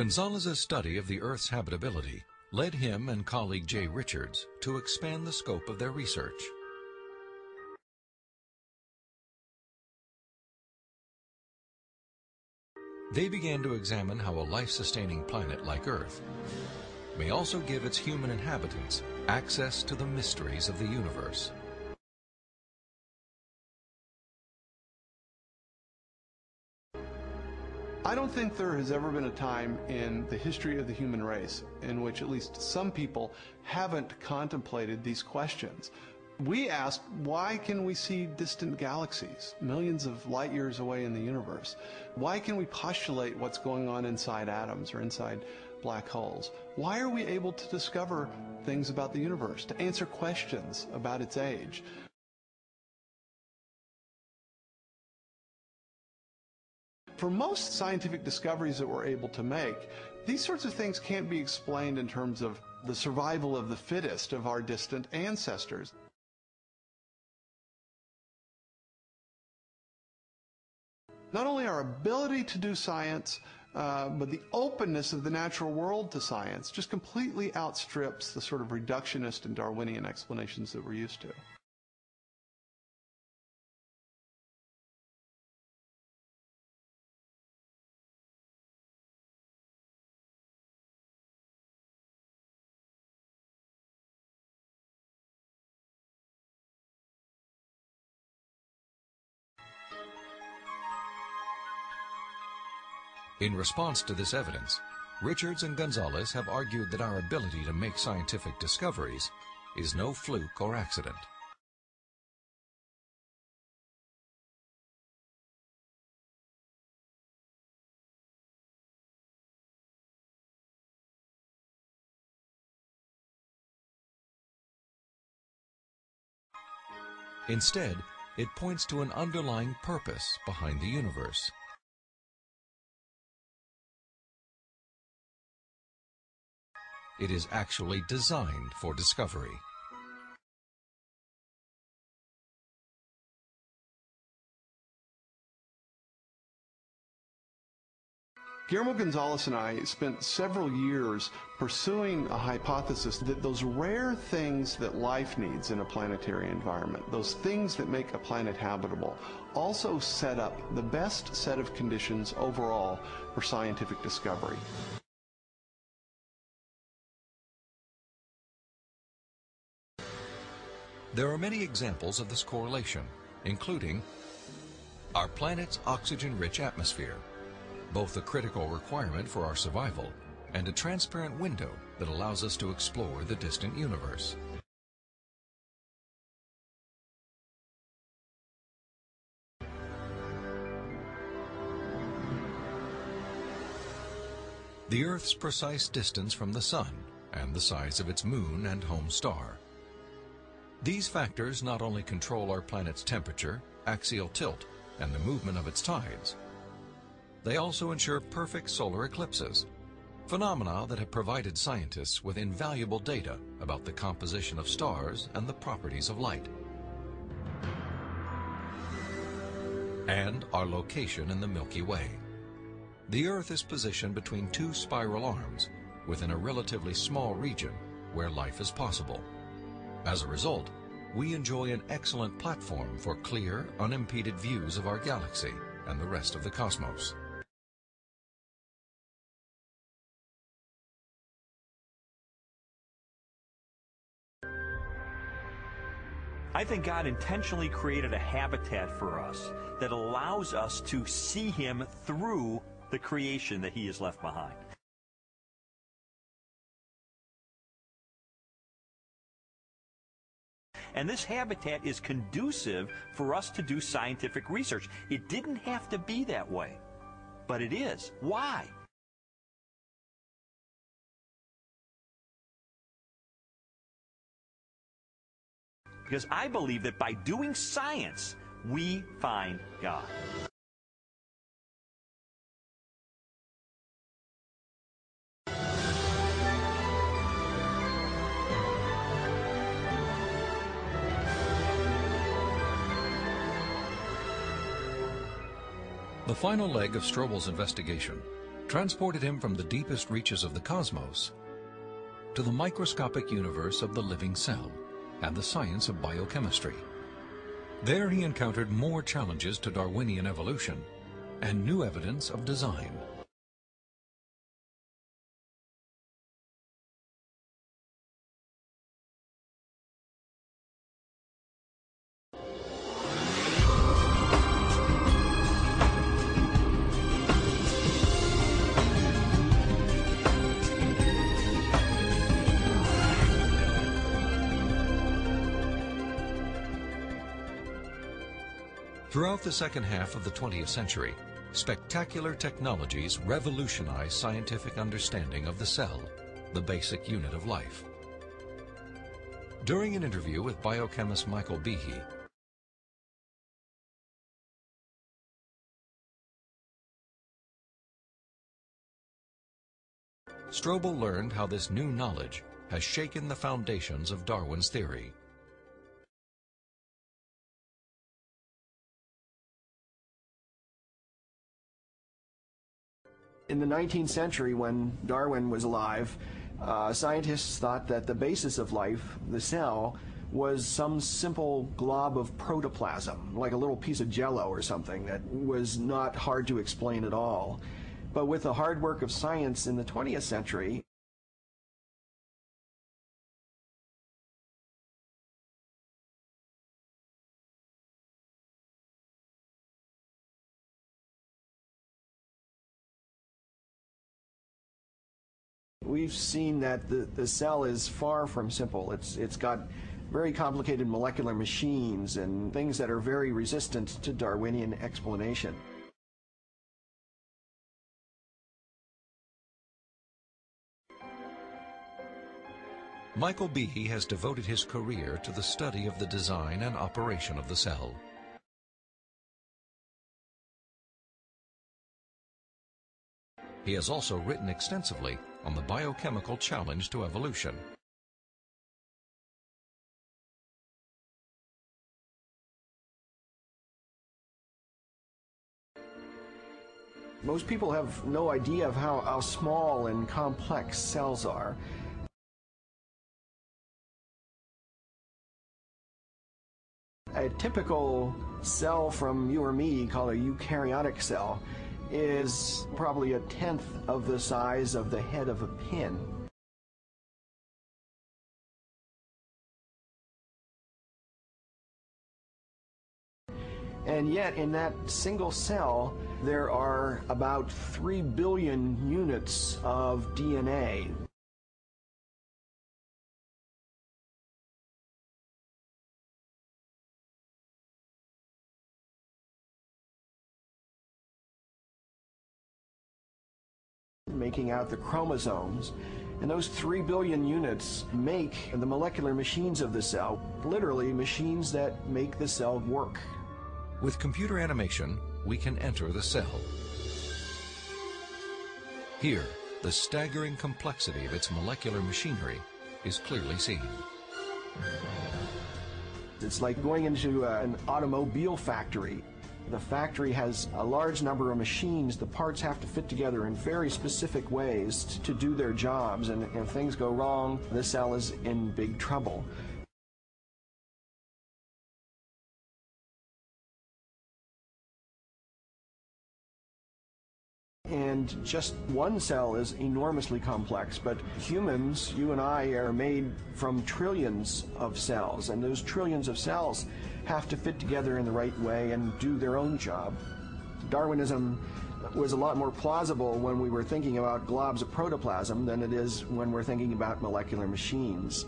Gonzalez's study of the Earth's habitability led him and colleague Jay Richards to expand the scope of their research. They began to examine how a life-sustaining planet like Earth may also give its human inhabitants access to the mysteries of the universe. I don't think there has ever been a time in the history of the human race in which at least some people haven't contemplated these questions. We ask, why can we see distant galaxies, millions of light years away in the universe? Why can we postulate what's going on inside atoms or inside black holes? Why are we able to discover things about the universe, to answer questions about its age? For most scientific discoveries that we're able to make, these sorts of things can't be explained in terms of the survival of the fittest of our distant ancestors. Not only our ability to do science, but the openness of the natural world to science just completely outstrips the sort of reductionist and Darwinian explanations that we're used to. In response to this evidence, Richards and Gonzalez have argued that our ability to make scientific discoveries is no fluke or accident. Instead, it points to an underlying purpose behind the universe. It is actually designed for discovery. Guillermo Gonzalez and I spent several years pursuing a hypothesis that those rare things that life needs in a planetary environment, those things that make a planet habitable, also set up the best set of conditions overall for scientific discovery. There are many examples of this correlation, including our planet's oxygen-rich atmosphere, both a critical requirement for our survival and a transparent window that allows us to explore the distant universe. The Earth's precise distance from the Sun and the size of its moon and home star. These factors not only control our planet's temperature, axial tilt, and the movement of its tides, they also ensure perfect solar eclipses, phenomena that have provided scientists with invaluable data about the composition of stars and the properties of light. And our location in the Milky Way. The Earth is positioned between two spiral arms within a relatively small region where life is possible. As a result, we enjoy an excellent platform for clear, unimpeded views of our galaxy and the rest of the cosmos. I think God intentionally created a habitat for us that allows us to see Him through the creation that He has left behind. And this habitat is conducive for us to do scientific research. It didn't have to be that way, but it is. Why? Because I believe that by doing science, we find God. The final leg of Strobel's investigation transported him from the deepest reaches of the cosmos to the microscopic universe of the living cell and the science of biochemistry. There he encountered more challenges to Darwinian evolution and new evidence of design. Throughout the second half of the 20th century, spectacular technologies revolutionized scientific understanding of the cell, the basic unit of life. During an interview with biochemist Michael Behe, Strobel learned how this new knowledge has shaken the foundations of Darwin's theory. In the 19th century, when Darwin was alive, scientists thought that the basis of life, the cell, was some simple glob of protoplasm, like a little piece of jello or something that was not hard to explain at all. But with the hard work of science in the 20th century, we've seen that the cell is far from simple. It's got very complicated molecular machines and things that are very resistant to Darwinian explanation. Michael Behe has devoted his career to the study of the design and operation of the cell. He has also written extensively on the biochemical challenge to evolution. Most people have no idea of how small and complex cells are. A typical cell from you or me, called a eukaryotic cell, is probably 1/10 of the size of the head of a pin. And yet, in that single cell, there are about 3 billion units of DNA. Making out the chromosomes, and those 3 billion units make the molecular machines of the cell, literally machines that make the cell work. With computer animation, we can enter the cell. Here, the staggering complexity of its molecular machinery is clearly seen. It's like going into an automobile factory. The factory has a large number of machines. The parts have to fit together in very specific ways to do their jobs, and if things go wrong, the cell is in big trouble. And just one cell is enormously complex, but humans, you and I, are made from trillions of cells, and those trillions of cells have to fit together in the right way and do their own job. Darwinism was a lot more plausible when we were thinking about globs of protoplasm than it is when we're thinking about molecular machines.